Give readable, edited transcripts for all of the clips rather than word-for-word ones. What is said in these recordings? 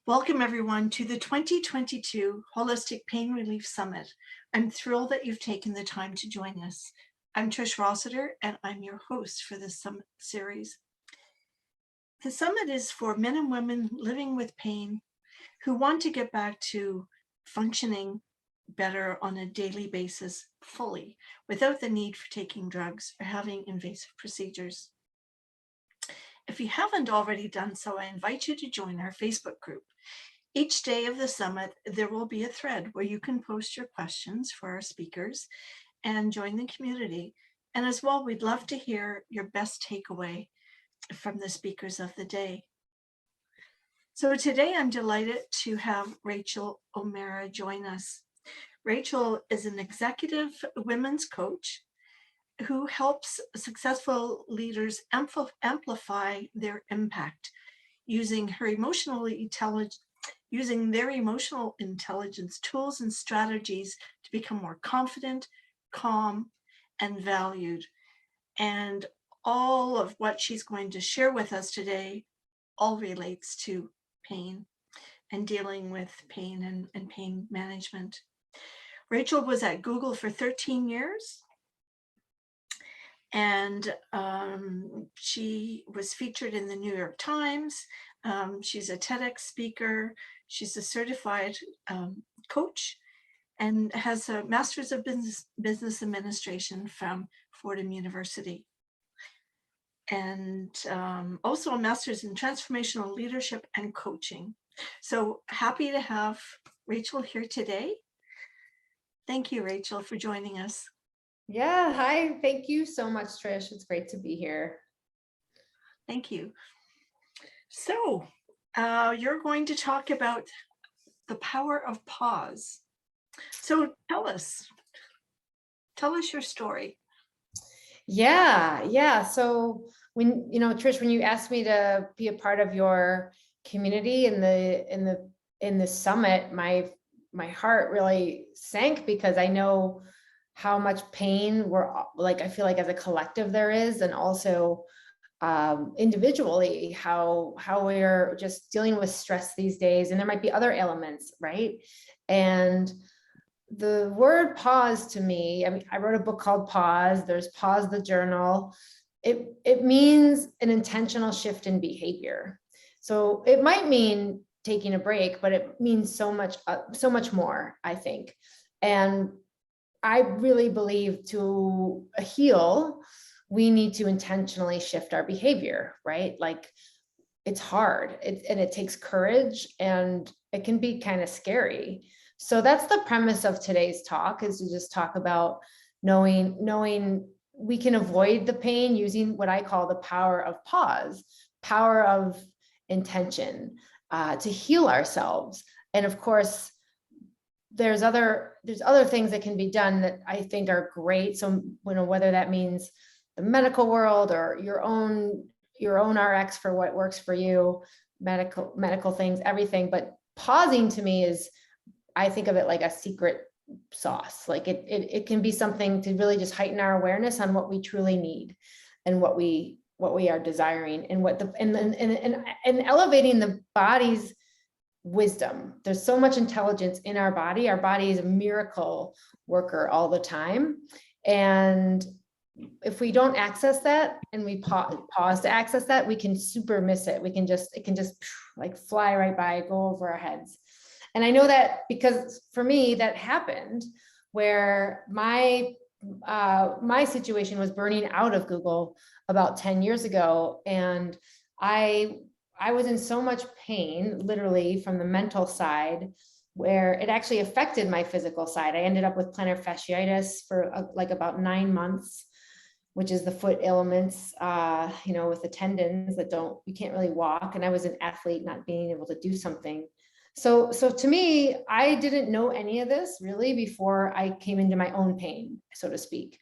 Welcome everyone to the 2022 Holistic Pain Relief Summit. I'm thrilled that you've taken the time to join us. I'm Trish Rossiter and I'm your host for this summit series. The summit is for men and women living with pain who want to get back to functioning better on a daily basis fully without the need for taking drugs or having invasive procedures. If you haven't already done so, I invite you to join our Facebook group. Each day of the summit, there will be a thread where you can post your questions for our speakers and join the community. And as well, we'd love to hear your best takeaway from the speakers of the day. So today I'm delighted to have Rachael O'Meara join us. Rachael is an executive women's coach who helps successful leaders amplify their impact using their emotional intelligence tools and strategies to become more confident, calm, and valued. And all of what she's going to share with us today all relates to pain and dealing with pain and pain management. Rachael was at Google for 13 years. And she was featured in the New York Times. She's a TEDx speaker. She's a certified coach and has a Master's of Business Administration from Fordham University. And also a Master's in Transformational Leadership and Coaching. So happy to have Rachael here today. Thank you, Rachael, for joining us. Yeah, hi. Thank you so much, Trish. It's great to be here. Thank you. So you're going to talk about the power of pause. So tell us your story. Yeah. So when, Trish, when you asked me to be a part of your community in the summit, my heart really sank because I know how much pain I feel like as a collective there is, and also individually how we're just dealing with stress these days, and there might be other elements, right? And the word pause to me, I mean, I wrote a book called Pause. There's Pause the Journal. It means an intentional shift in behavior. So it might mean taking a break, but it means so much more, I think. And I really believe to heal, we need to intentionally shift our behavior, right? Like, it's hard and it takes courage, and it can be kind of scary. So that's the premise of today's talk, is to just talk about knowing we can avoid the pain using what I call the power of pause, power of intention, to heal ourselves. And of course, there's other things that can be done that I think are great. So, whether that means the medical world or your own RX for what works for you, medical things, everything. But pausing to me is, I think of it like a secret sauce. Like it can be something to really just heighten our awareness on what we truly need and what we are desiring, and and elevating the body's wisdom. There's so much intelligence in our body. Our body is a miracle worker all the time. And if we don't access that, and we pause to access that, we can super miss it. It can just like fly right by, go over our heads. And I know that because for me, that happened where my situation was burning out of Google about 10 years ago. And I was in so much pain, literally from the mental side, where it actually affected my physical side. I ended up with plantar fasciitis for like about 9 months, which is the foot ailments, with the tendons that you can't really walk. And I was an athlete, not being able to do something. So to me, I didn't know any of this really before I came into my own pain, so to speak,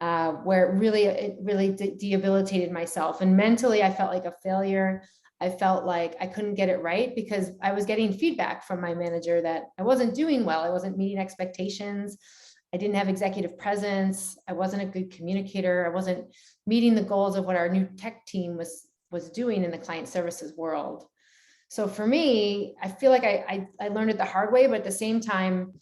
where it really debilitated myself. And mentally, I felt like a failure. I felt like I couldn't get it right because I was getting feedback from my manager that I wasn't doing well. I wasn't meeting expectations. I didn't have executive presence. I wasn't a good communicator. I wasn't meeting the goals of what our new tech team was doing in the client services world. So for me, I feel like I learned it the hard way, but at the same time,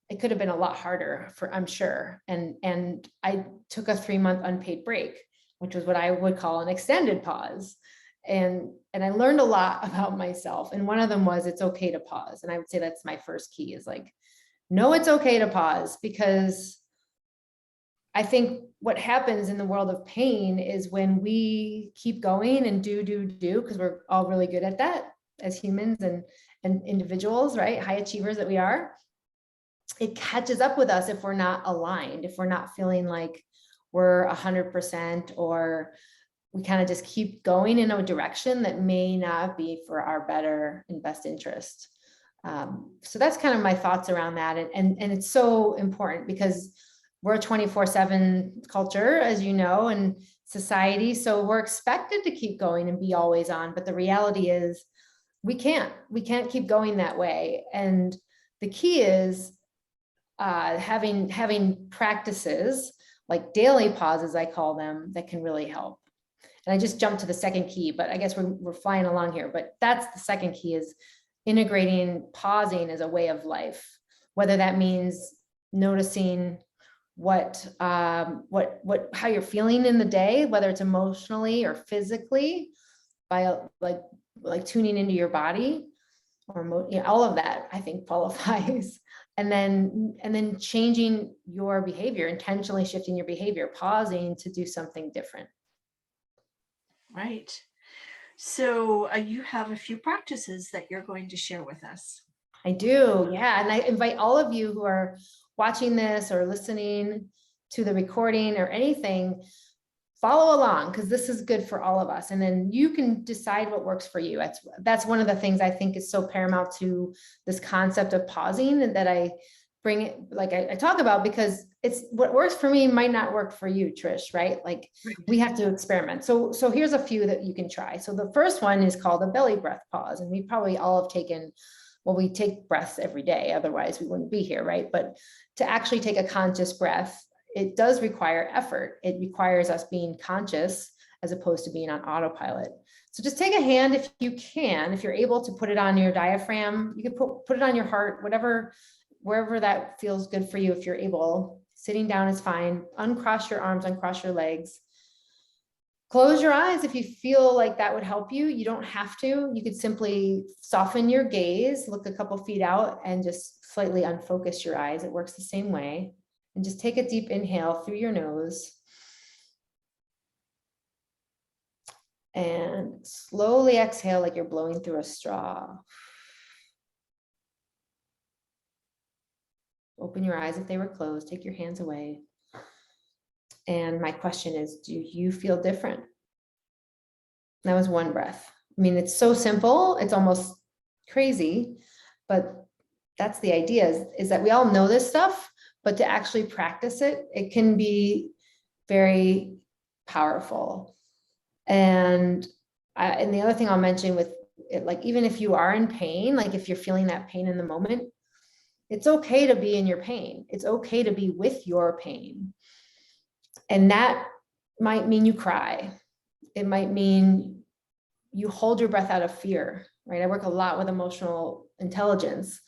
it could have been a lot harder for, I'm sure. And I took a 3-month unpaid break, which was what I would call an extended pause. And I learned a lot about myself. And one of them was, it's okay to pause. And I would say that's my first key, is like, no, it's okay to pause, because I think what happens in the world of pain is when we keep going and do, because we're all really good at that as humans and individuals, right? High achievers that we are. It catches up with us if we're not aligned, if we're not feeling like we're 100%, or we kind of just keep going in a direction that may not be for our better and best interest. So that's kind of my thoughts around that. And it's so important, because we're a 24/7 culture, as you know, and society. So we're expected to keep going and be always on. But the reality is we can't keep going that way. And the key is having practices like daily pauses, I call them, that can really help. And I just jumped to the second key, but I guess we're flying along here. But that's the second key, is integrating pausing as a way of life, whether that means noticing how you're feeling in the day, whether it's emotionally or physically, by like tuning into your body, or all of that, I think qualifies. And then changing your behavior, intentionally shifting your behavior, pausing to do something different. Right. So you have a few practices that you're going to share with us. I do, yeah. And I invite all of you who are watching this or listening to the recording or anything, follow along, because this is good for all of us. And then you can decide what works for you. That's one of the things I think is so paramount to this concept of pausing, and that I bring it, like I talk about, because it's what works for me might not work for you, Trish, right? Like we have to experiment. So here's a few that you can try. So the first one is called a belly breath pause. And we probably all have taken, well, we take breaths every day, otherwise we wouldn't be here, right? But to actually take a conscious breath, it does require effort. It requires us being conscious as opposed to being on autopilot. So just take a hand, if you can, if you're able to put it on your diaphragm, you can put it on your heart, wherever that feels good for you. If you're able, sitting down is fine. Uncross your arms, uncross your legs. Close your eyes if you feel like that would help you. You don't have to. You could simply soften your gaze, look a couple feet out, and just slightly unfocus your eyes. It works the same way. And just take a deep inhale through your nose. And slowly exhale like you're blowing through a straw. Open your eyes if they were closed. Take your hands away. And my question is, do you feel different? That was one breath. I mean, it's so simple. It's almost crazy, but that's the idea, is that we all know this stuff, but to actually practice it, it can be very powerful. And the other thing I'll mention with it, like, even if you are in pain, like if you're feeling that pain in the moment, it's okay to be in your pain. It's okay to be with your pain. And that might mean you cry. It might mean you hold your breath out of fear, right? I work a lot with emotional intelligence.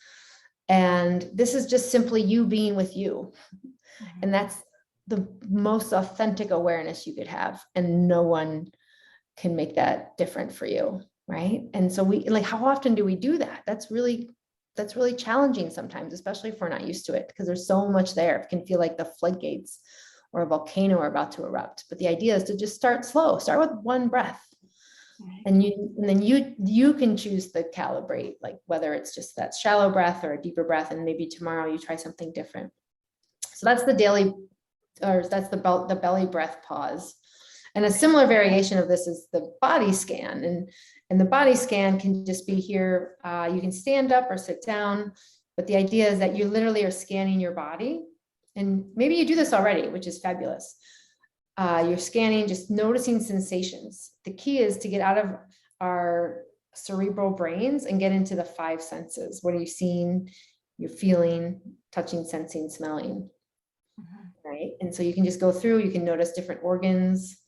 And this is just simply you being with you. And that's the most authentic awareness you could have. And no one can make that different for you, right? And so how often do we do that? That's really challenging sometimes, especially if we're not used to it, because there's so much there. It can feel like the floodgates or a volcano are about to erupt. But the idea is to just start slow, start with one breath. And then you can choose to calibrate, like whether it's just that shallow breath or a deeper breath, and maybe tomorrow you try something different. So that's the belly breath pause. And a similar variation of this is the body scan. And the body scan can just be here. You can stand up or sit down, but the idea is that you literally are scanning your body. And maybe you do this already, which is fabulous. You're scanning, just noticing sensations. The key is to get out of our cerebral brains and get into the 5 senses. What are you seeing? You're feeling, touching, sensing, smelling, right? And so you can just go through, you can notice different organs.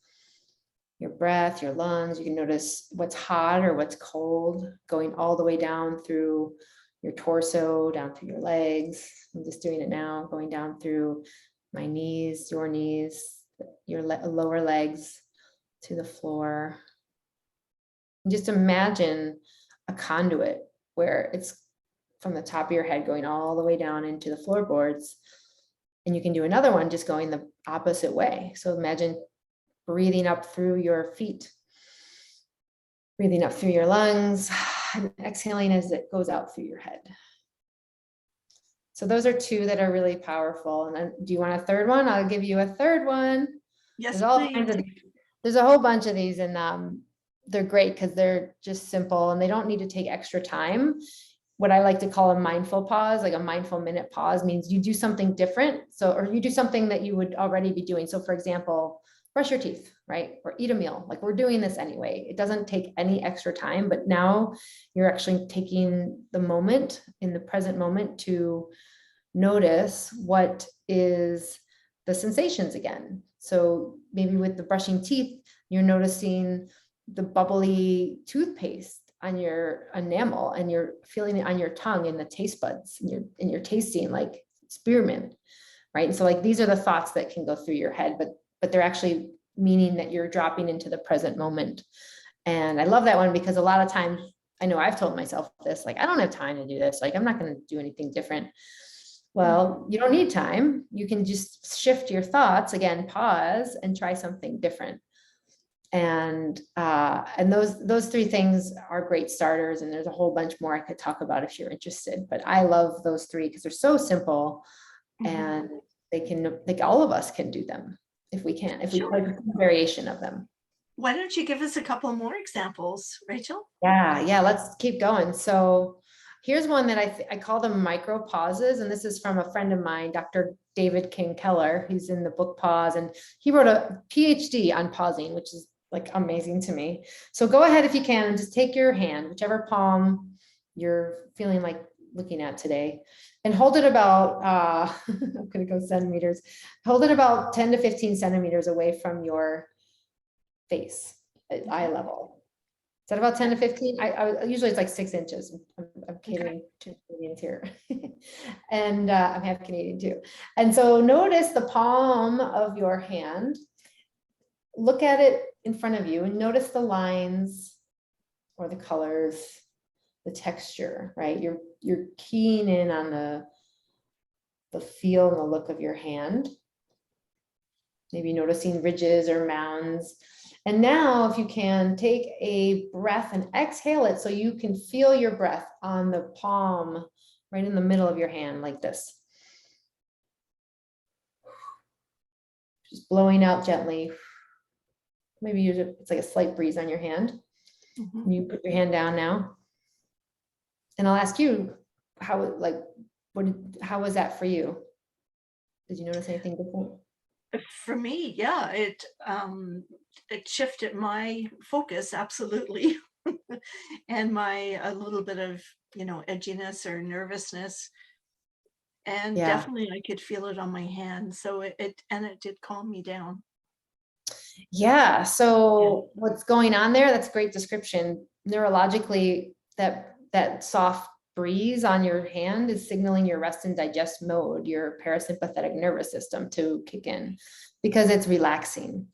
your breath, your lungs. You can notice what's hot or what's cold, going all the way down through your torso, down through your legs. I'm just doing it now, going down through my knees, your lower legs to the floor. And just imagine a conduit where it's from the top of your head going all the way down into the floorboards. And you can do another one just going the opposite way. So imagine breathing up through your feet, breathing up through your lungs, and exhaling as it goes out through your head. So those are two that are really powerful. And then do you want a third one? I'll give you a third one. Yes, There's all please. kinds of, there's a whole bunch of these, and they're great because they're just simple and they don't need to take extra time. What I like to call a mindful pause, like a mindful minute pause, means you do something different. So, or you do something that you would already be doing. So for example, brush your teeth, right? Or eat a meal. Like we're doing this anyway. It doesn't take any extra time, but now you're actually taking the moment, in the present moment, to notice what is the sensations again. So maybe with the brushing teeth, you're noticing the bubbly toothpaste on your enamel, and you're feeling it on your tongue and the taste buds, and you're tasting like spearmint, right? And so like these are the thoughts that can go through your head, but they're actually meaning that you're dropping into the present moment. And I love that one because a lot of times, I know I've told myself this, like, I don't have time to do this. Like, I'm not going to do anything different. Well, you don't need time. You can just shift your thoughts, again, pause and try something different. And those three things are great starters. And there's a whole bunch more I could talk about if you're interested, but I love those three because they're so simple, and they can, like, all of us can do them if we can, if we play a variation of them. Why don't you give us a couple more examples, Rachel? Yeah, let's keep going. So here's one that I call them micro pauses. And this is from a friend of mine, Dr. David King Keller. He's in the book Pause, and he wrote a PhD on pausing, which is like amazing to me. So go ahead if you can and just take your hand, whichever palm you're feeling like looking at today, and hold it about, I'm gonna go centimeters, hold it about 10 to 15 centimeters away from your face at eye level. Is that about 10 to 15? I usually it's like 6 inches. I'm catering to Canadians here. And I'm half Canadian too. And so notice the palm of your hand. Look at it in front of you and notice the lines or the colors, the texture, right? You're keying in on the feel and the look of your hand. Maybe noticing ridges or mounds. And now if you can take a breath and exhale it so you can feel your breath on the palm, right in the middle of your hand like this. Just blowing out gently. Maybe it's like a slight breeze on your hand. You put your hand down now. And I'll ask you, how was that for you? Did you notice anything different? For me, yeah, it shifted my focus absolutely, and a little bit of, edginess or nervousness, and definitely I could feel it on my hand. So it did calm me down. Yeah. So what's going on there? That's a great description. Neurologically, that soft breeze on your hand is signaling your rest and digest mode, your parasympathetic nervous system, to kick in, because it's relaxing,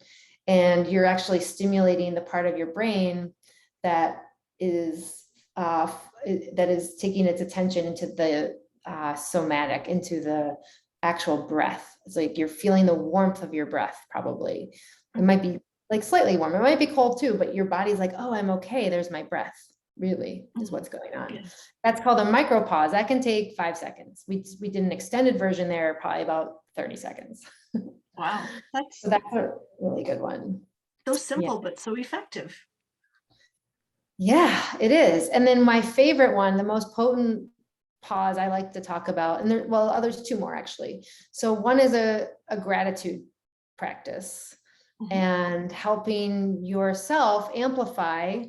and you're actually stimulating the part of your brain that is taking its attention into the somatic, into the actual breath. It's like you're feeling the warmth of your breath. Probably it might be like slightly warm, it might be cold too, but your body's like, oh, I'm okay, there's my breath, really is what's going on. That's called a micro pause. That can take 5 seconds. We did an extended version there, probably about 30 seconds. Wow, So that's a really good one. So simple, but so effective. Yeah, it is. And then my favorite one, the most potent pause I like to talk about, and there's 2 more actually. So one is a gratitude practice, and helping yourself amplify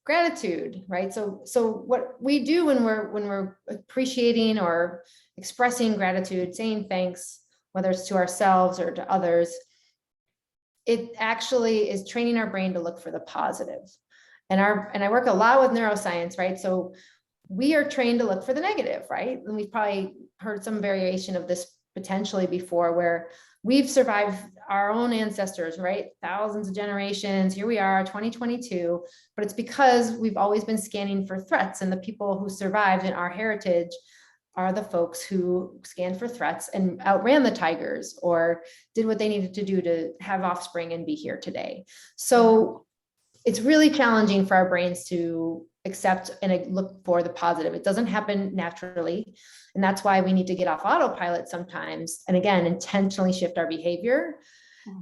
gratitude, right? So what we do when we're appreciating or expressing gratitude, saying thanks, whether it's to ourselves or to others, it actually is training our brain to look for the positive. And I work a lot with neuroscience, right? So we are trained to look for the negative, right? And we've probably heard some variation of this potentially before, where we've survived our own ancestors, right? Thousands of generations. Here we are, 2022, but it's because we've always been scanning for threats, and the people who survived in our heritage are the folks who scanned for threats and outran the tigers or did what they needed to do to have offspring and be here today. So it's really challenging for our brains to accept and look for the positive. It doesn't happen naturally. And that's why we need to get off autopilot sometimes. And again, intentionally shift our behavior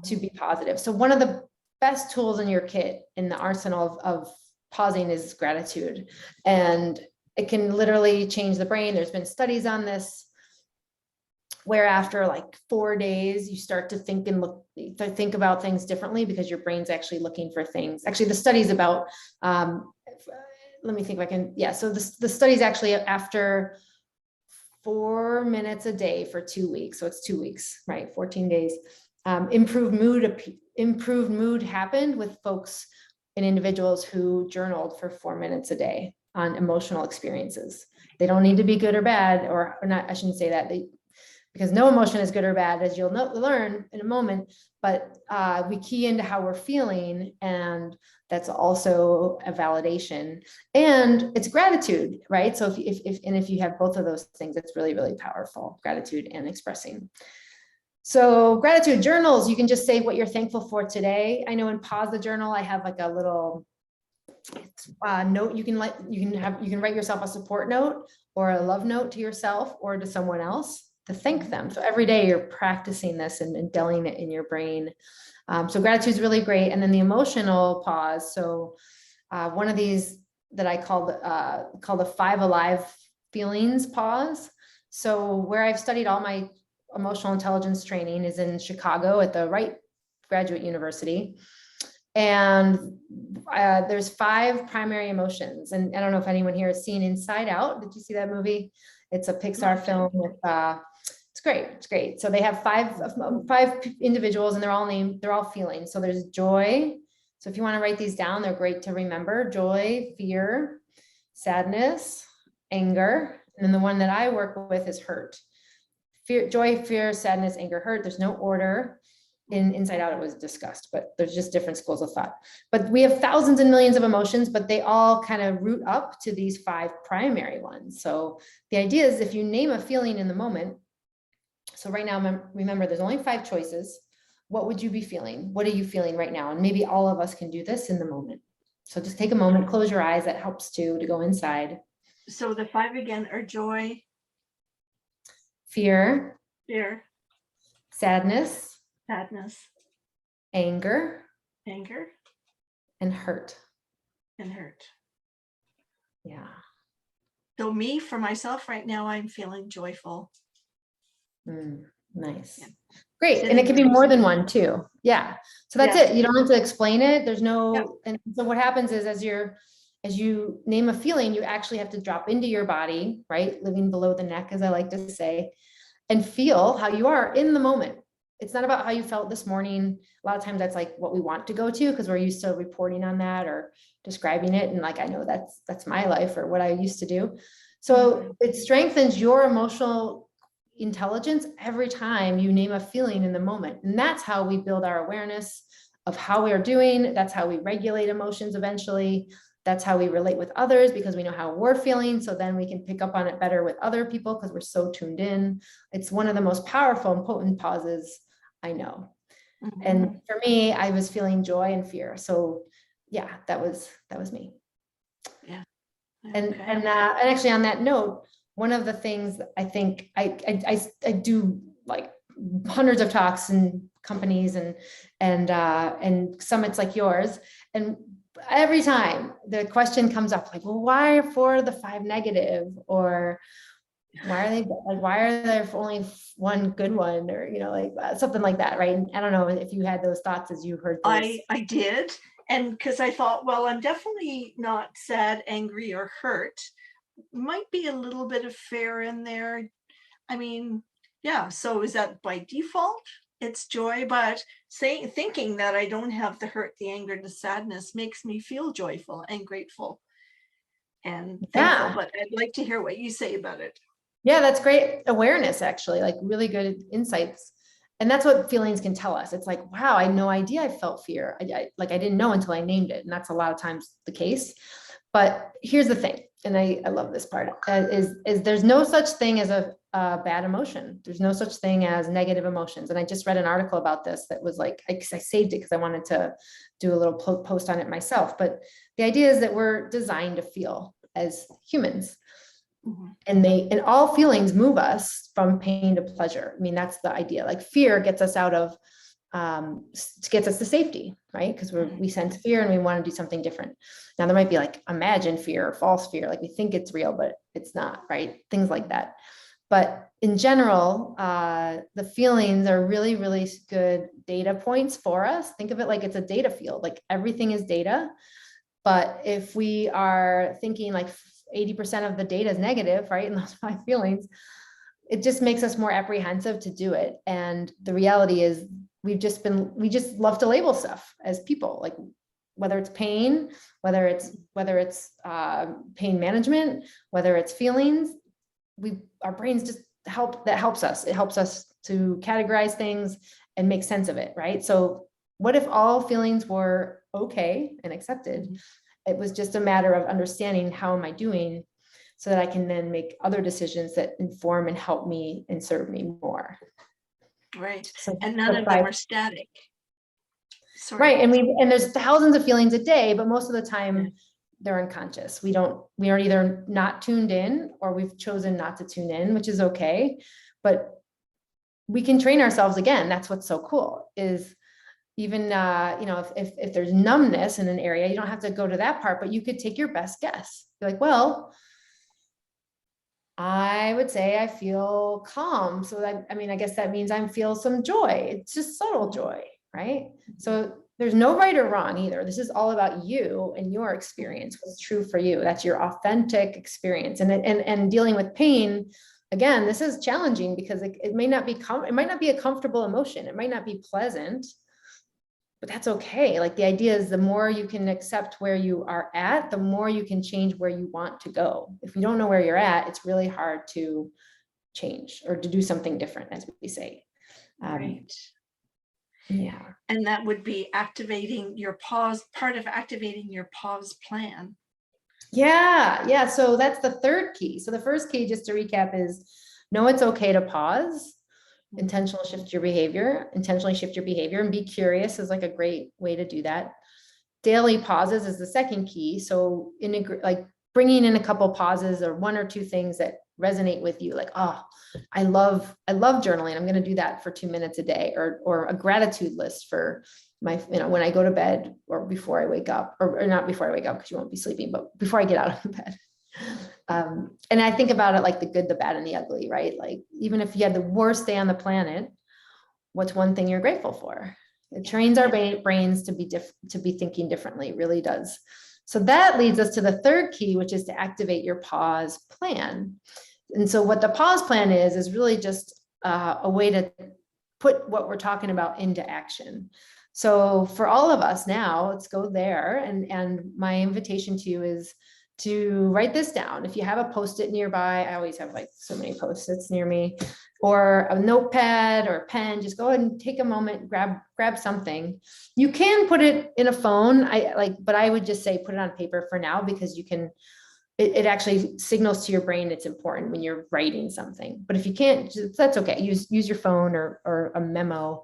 to be positive. So one of the best tools in your kit in the arsenal of pausing is gratitude. And it can literally change the brain. There's been studies on this, where after like 4 days, you start to think about things differently, because your brain's actually looking for things. Actually, the studies about, let me think if I can, yeah. So the studies actually after 4 minutes a day for 2 weeks. So it's 2 weeks, right? 14 days. Improved mood happened with folks and individuals who journaled for 4 minutes a day on emotional experiences. They don't need to be good or bad, or not, I shouldn't say that. Because no emotion is good or bad, as you'll learn in a moment, but we key into how we're feeling, and that's also a validation, and it's gratitude, right? So if you have both of those things, it's really, really powerful, gratitude and expressing. So gratitude journals, you can just say what you're thankful for today. I know in Pause the Journal, I have like a little note you can write yourself a support note or a love note to yourself or to someone else to thank them. So every day you're practicing this and indulging it in your brain. So gratitude is really great. And then the emotional pause. So one of these that I called the 5 alive feelings pause. So where I've studied all my emotional intelligence training is in Chicago at the Wright Graduate University. And there's 5 primary emotions. And I don't know if anyone here has seen Inside Out. Did you see that movie? It's a Pixar film with, it's great. It's great. So they have 5 individuals, and they're all feeling. So there's joy. So if you want to write these down, they're great to remember: joy, fear, sadness, anger. And then the one that I work with is hurt. Joy, fear, sadness, anger, hurt. There's no order. In Inside Out, it was discussed, but there's just different schools of thought. But we have thousands and millions of emotions, but they all kind of root up to these 5 primary ones. So the idea is, if you name a feeling in the moment, so right now, remember, there's only 5 choices. What would you be feeling? What are you feeling right now? And maybe all of us can do this in the moment. So just take a moment, close your eyes. That helps too, to go inside. So the 5 again are joy, fear, sadness, anger, and hurt. Yeah. So me, for myself right now, I'm feeling joyful. Nice. Yeah. Great. And it can be more than one too. Yeah. So that's it. You don't have to explain it. There's no, and so what happens is, as you name a feeling, you actually have to drop into your body, right? Living below the neck, as I like to say, and feel how you are in the moment. It's not about how you felt this morning. A lot of times that's like what we want to go to, because we're used to reporting on that or describing it. And like, I know that's my life or what I used to do. So it strengthens your emotional intelligence every time you name a feeling in the moment. And that's how we build our awareness of how we are doing. That's how we regulate emotions eventually. That's how we relate with others, because we know how we're feeling. So then we can pick up on it better with other people, because we're so tuned in. It's one of the most powerful and potent pauses I know. And for me, I was feeling joy and fear. So yeah, that was me. Yeah. And actually, on that note, one of the things I think I do, like hundreds of talks in companies and summits like yours, and every time the question comes up, like, well, why for the 5 negative, or why are there only one good one, or like something like that, right? And I don't know if you had those thoughts as you heard this. I did, and because I thought, well, I'm definitely not sad, angry, or hurt. Might be a little bit of fear in there. I mean, yeah. So is that by default? it's joy, but thinking that I don't have the hurt, the anger, the sadness makes me feel joyful and grateful and thankful. Yeah. But I'd like to hear what you say about it. Yeah, that's great awareness, actually, like really good insights. And that's what feelings can tell us. It's like, wow, I had no idea I felt fear. I didn't know until I named it. And that's a lot of times the case. But here's the thing, and I love this part, is there's no such thing as a bad emotion. There's no such thing as negative emotions. And I just read an article about this that was like, I saved it because I wanted to do a little post on it myself. But the idea is that we're designed to feel as humans. And all feelings move us from pain to pleasure. I mean, that's the idea. Like fear gets us out of, gets us to safety, right? Because we sense fear and we want to do something different. Now there might be like imagined fear or false fear, like we think it's real, but it's not, right? Things like that. But in general, the feelings are really, really good data points for us. Think of it like it's a data field, like everything is data. But if we are thinking like 80% of the data is negative, right? And those 5 feelings, it just makes us more apprehensive to do it. And the reality is we just love to label stuff as people, like whether it's pain, whether it's pain management, whether it's feelings, our brains just helps us. It helps us to categorize things and make sense of it, right? So what if all feelings were okay and accepted? It was just a matter of understanding how am I doing so that I can then make other decisions that inform and help me and serve me more. Right. So And none of them are static. Sorry. Right. And there's thousands of feelings a day, but most of the time they're unconscious. We are either not tuned in or we've chosen not to tune in, which is okay. But we can train ourselves again. That's what's so cool is even, if there's numbness in an area, you don't have to go to that part, but you could take your best guess. You're like, well, I would say I feel calm. So I guess that means I feel some joy. It's just subtle joy, right? So there's no right or wrong either. This is all about you and your experience, what's true for you. That's your authentic experience. And dealing with pain, again, this is challenging because it might not be a comfortable emotion. It might not be pleasant, but that's okay. Like the idea is the more you can accept where you are at, the more you can change where you want to go. If you don't know where you're at, it's really hard to change or to do something different, as we say. Right. Yeah. And that would be activating your pause, part of activating your pause plan. Yeah. So that's the third key. So the first key, just to recap, is know it's okay to pause. Intentionally shift your behavior and be curious is like a great way to do that. Daily pauses is the second key. So like bringing in a couple pauses or 1 or 2 things that resonate with you, like, oh, I love journaling. I'm going to do that for 2 minutes a day, or a gratitude list for my, when I go to bed or before I wake up, or not before I wake up because you won't be sleeping, but before I get out of bed. And I think about it like the good, the bad, and the ugly, right? Like even if you had the worst day on the planet, what's one thing you're grateful for? It trains our brains to be thinking differently. It really does. So that leads us to the third key, which is to activate your pause plan. And so what the pause plan is really just a way to put what we're talking about into action. So for all of us now, let's go there. And my invitation to you is to write this down. If you have a Post-it nearby, I always have like so many Post-its near me, or a notepad or a pen, just go ahead and take a moment, grab something. You can put it in a phone, but I would just say put it on paper for now, because you can, it actually signals to your brain it's important when you're writing something. But if you can't, that's okay. Use your phone or a memo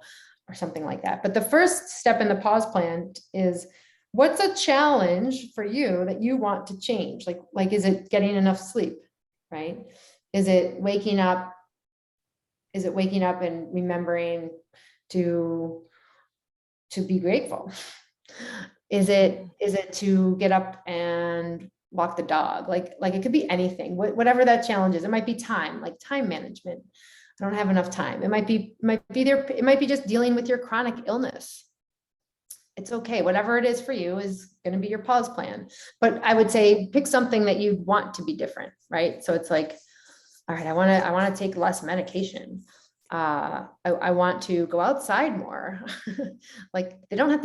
or something like that. But the first step in the pause plan is, what's a challenge for you that you want to change? Like, is it getting enough sleep, right? Is it waking up and remembering to be grateful? Is it to get up and walk the dog? Like it could be anything, whatever that challenge is. It might be time, like time management. I don't have enough time. It might be just dealing with your chronic illness. It's okay. Whatever it is for you is going to be your pause plan. But I would say pick something that you want to be different, right? So it's like, all right, I want to take less medication. I want to go outside more. Like they don't have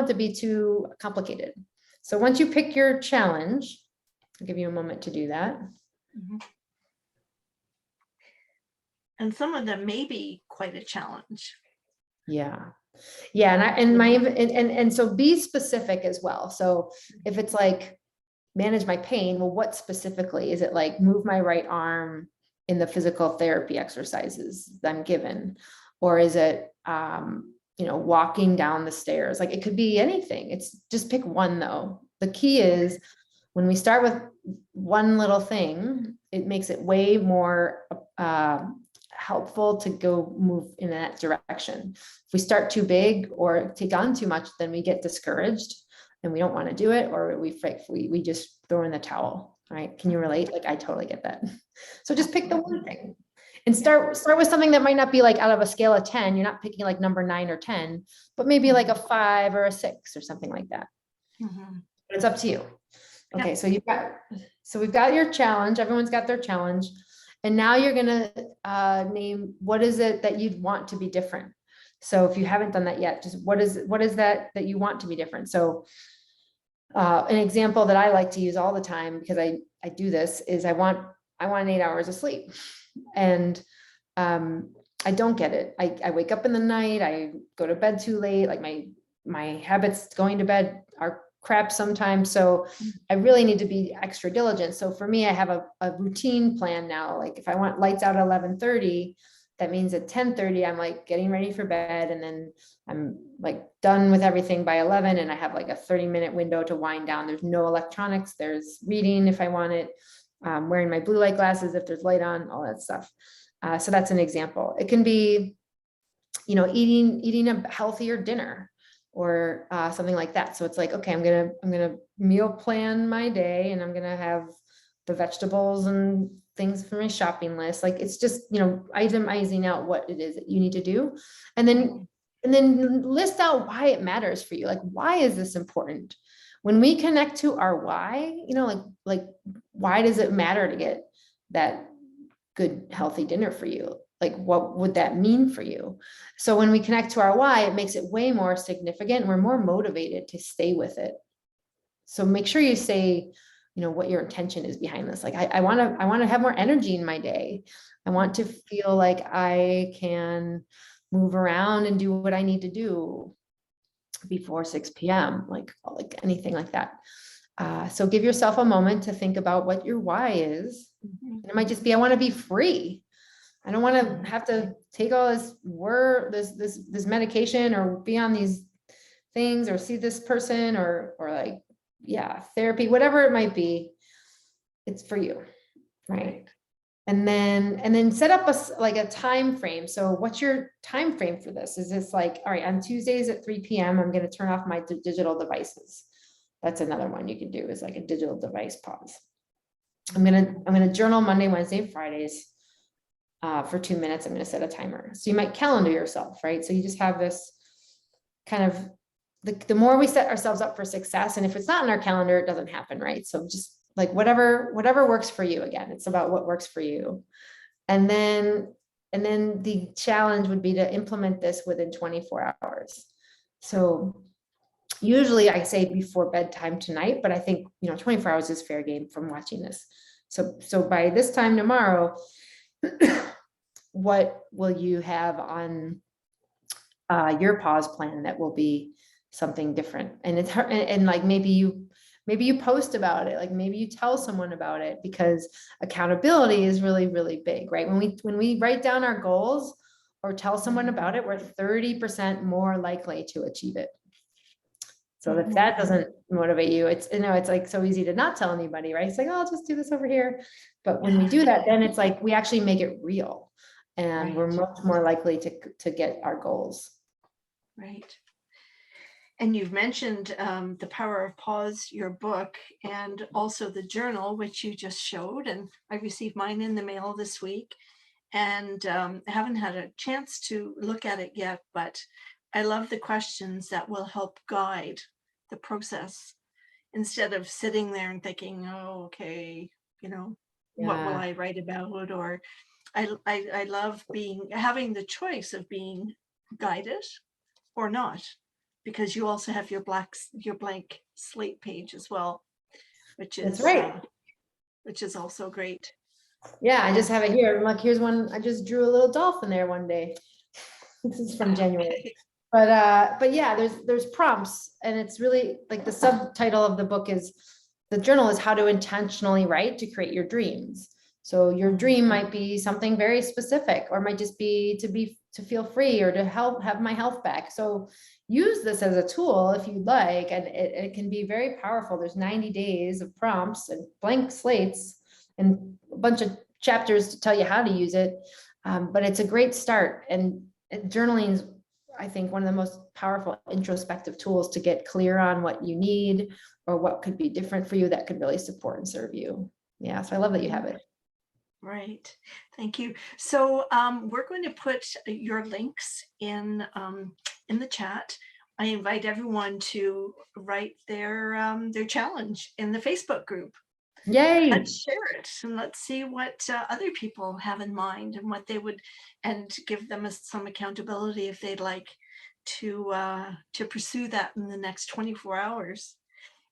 to be too complicated. So once you pick your challenge, I'll give you a moment to do that. Mhm. And some of them may be quite a challenge. Yeah. Yeah. And so be specific as well. So if it's like manage my pain, well, what specifically? Is it like move my right arm in the physical therapy exercises I'm given? Or is it, walking down the stairs? Like it could be anything. It's just pick one though. The key is when we start with one little thing, it makes it way more helpful to go move in that direction. If we start too big or take on too much, then we get discouraged and we don't want to do it, or we just throw in the towel. Right? Can you relate? Like I totally get that. So just pick the one thing and start with something that might not be like out of a scale of 10. You're not picking like number 9 or 10, but maybe like a 5 or a 6 or something like that. Mm-hmm. But it's up to you. Okay, so we've got your challenge. Everyone's got their challenge. And now you're gonna name what is it that you'd want to be different. So if you haven't done that yet, just what is that you want to be different. So an example that I like to use all the time, because I do this, is I want 8 hours of sleep. And I don't get it. I wake up in the night, I go to bed too late, like my habits going to bed are crap sometimes. So I really need to be extra diligent. So for me, I have a routine plan now. Like if I want lights out at 11:30, that means at 10:30, I'm like getting ready for bed. And then I'm like done with everything by 11. And I have like a 30-minute window to wind down. There's no electronics. There's reading if I want it, wearing my blue light glasses if there's light on, all that stuff. So that's an example. It can be, eating a healthier dinner or something like that. So it's like, okay, I'm gonna meal plan my day, and I'm gonna have the vegetables and things for my shopping list. Like it's just, itemizing out what it is that you need to do, and then list out why it matters for you. Like, why is this important? When we connect to our why, like why does it matter to get that good healthy dinner for you? Like, what would that mean for you? So when we connect to our why, it makes it way more significant. We're more motivated to stay with it. So make sure you say, what your intention is behind this. Like, I want to have more energy in my day. I want to feel like I can move around and do what I need to do before 6 p.m. Like anything like that. So give yourself a moment to think about what your why is. And it might just be, I want to be free. I don't want to have to take all this medication or be on these things or see this person or like, therapy, whatever it might be. It's for you. Right. And then set up a time frame. So what's your time frame for this? Is this like, all right, on Tuesdays at 3 p.m., I'm going to turn off my digital devices. That's another one you can do, is like a digital device pause. I'm going to journal Monday, Wednesday, Fridays. For 2 minutes, I'm going to set a timer. So you might calendar yourself, right? So you just have this kind of, the more we set ourselves up for success, and if it's not in our calendar, it doesn't happen, right? So just like whatever works for you. Again, it's about what works for you. And then the challenge would be to implement this within 24 hours. So usually I say before bedtime tonight, but I think, 24 hours is fair game from watching this. So by this time tomorrow, what will you have on your pause plan that will be something different? And it's hard, and like maybe you post about it, like maybe you tell someone about it, because accountability is really, really big, right? When we write down our goals or tell someone about it, we're 30% more likely to achieve it. So if that doesn't motivate you, it's like so easy to not tell anybody, right? It's like, oh, I'll just do this over here. But when we do that, then it's like we actually make it real, and we're much more likely to get our goals. Right. And you've mentioned The Power of Pause, your book, and also the journal, which you just showed. And I received mine in the mail this week, and I haven't had a chance to look at it yet, but I love the questions that will help guide the process, instead of sitting there and thinking, oh, okay, what will I write about? Or I love having the choice of being guided or not, because you also have your blank slate page as well, which That's is right. also great. Yeah, I just have it here. Look, here's one. I just drew a little dolphin there one day. This is from January. But yeah, there's prompts, and it's really like the subtitle of the book is the journal is how to intentionally write to create your dreams. So your dream might be something very specific, or might just be to feel free or to have my health back. So use this as a tool if you like, and it can be very powerful. There's 90 days of prompts and blank slates and a bunch of chapters to tell you how to use it. But it's a great start, and journaling is, I think, one of the most powerful introspective tools to get clear on what you need or what could be different for you that could really support and serve you. Yeah, so I love that you have it. Right. Thank you. So we're going to put your links in the chat. I invite everyone to write their challenge in the Facebook group. Yay. Let's share it and let's see what other people have in mind and what they would, and give them some accountability if they'd like to pursue that in the next 24 hours.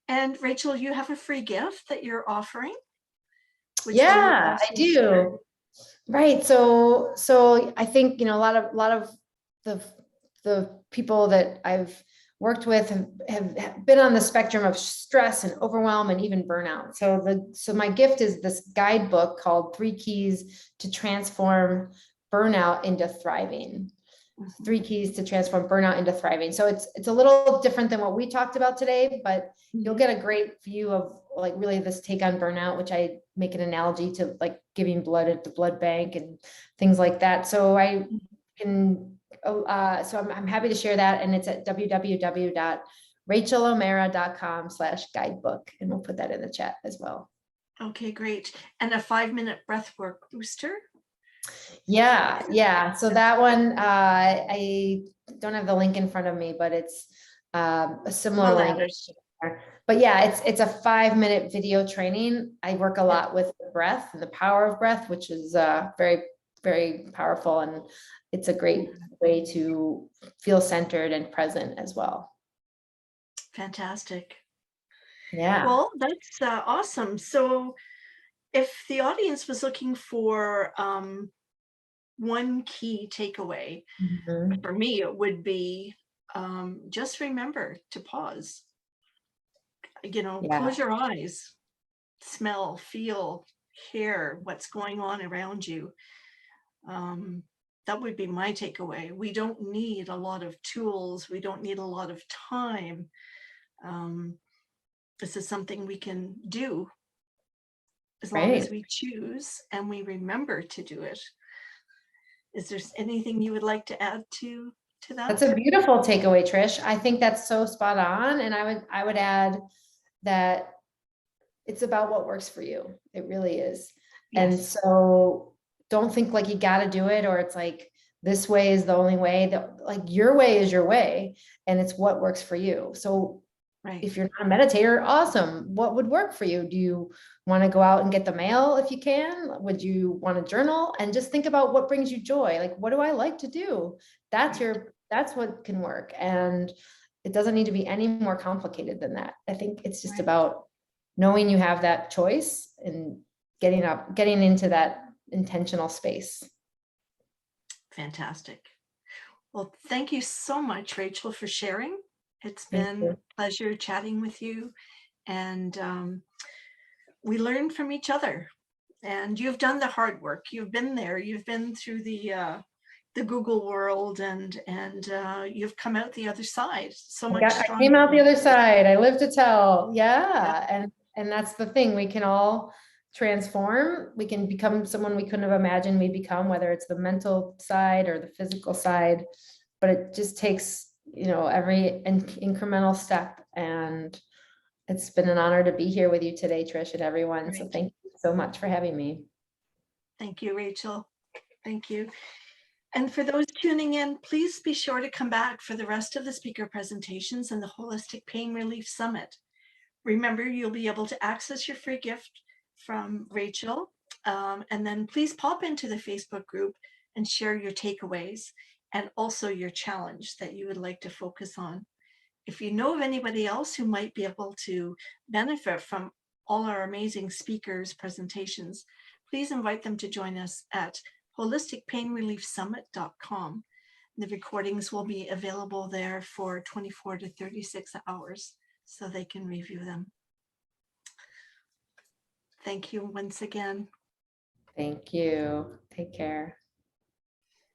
And Rachel, you have a free gift that you're offering. Yeah, I do. Share. Right. So I think, a lot of the people that I've worked with have been on the spectrum of stress and overwhelm and even burnout. So my gift is this guidebook called 3 Keys to Transform Burnout into Thriving. 3 Keys to Transform Burnout into Thriving. So it's a little different than what we talked about today, but you'll get a great view of like really this take on burnout, which I make an analogy to like giving blood at the blood bank and things like that. So I can, so I'm happy to share that. And it's at www.rachaelomeara.com/guidebook. And we'll put that in the chat as well. Okay, great. And a 5-minute breathwork booster. Yeah. So that one, I don't have the link in front of me, but it's a similar link. But yeah, it's a 5-minute video training. I work a lot with breath and the power of breath, which is very, very powerful. And it's a great way to feel centered and present as well. Fantastic. Yeah. Well, that's awesome. So if the audience was looking for one key takeaway, for me, it would be just remember to pause. Close your eyes, smell, feel, hear what's going on around you. That would be my takeaway. We don't need a lot of tools. We don't need a lot of time. This is something we can do as long as we choose and we remember to do it. Is there anything you would like to add to that? That's a beautiful takeaway, Trish. I think that's so spot on. And I would add that it's about what works for you. It really is. Yes. And so don't think like you got to do it, or it's like this way is the only way. That like your way is your way, and it's what works for you. So if you're not a meditator, awesome. What would work for you? Do you want to go out and get the mail if you can? Would you want to journal? And just think about what brings you joy. Like, what do I like to do? That's what can work. And it doesn't need to be any more complicated than that. I think it's just about knowing you have that choice and getting into that intentional space. Fantastic. Well, thank you so much, Rachel, for sharing. It's been a pleasure chatting with you, and we learn from each other. And you've done the hard work. You've been there. You've been through the Google world, and you've come out the other side so much stronger. I came out the other side. I live to tell. Yeah. And that's the thing. We can all transform. We can become someone we couldn't have imagined we'd become, whether it's the mental side or the physical side. But it just takes, every incremental step. And it's been an honor to be here with you today, Trish, and everyone. Great. So thank you so much for having me. Thank you, Rachel. Thank you. And for those tuning in, please be sure to come back for the rest of the speaker presentations and the Holistic Pain Relief Summit. Remember, you'll be able to access your free gift from Rachael And then please pop into the Facebook group and share your takeaways and also your challenge that you would like to focus on. If you know of anybody else who might be able to benefit from all our amazing speakers' presentations, please invite them to join us at holisticpainreliefsummit.com. The recordings will be available there for 24 to 36 hours so they can review them. Thank you once again. Thank you. Take care.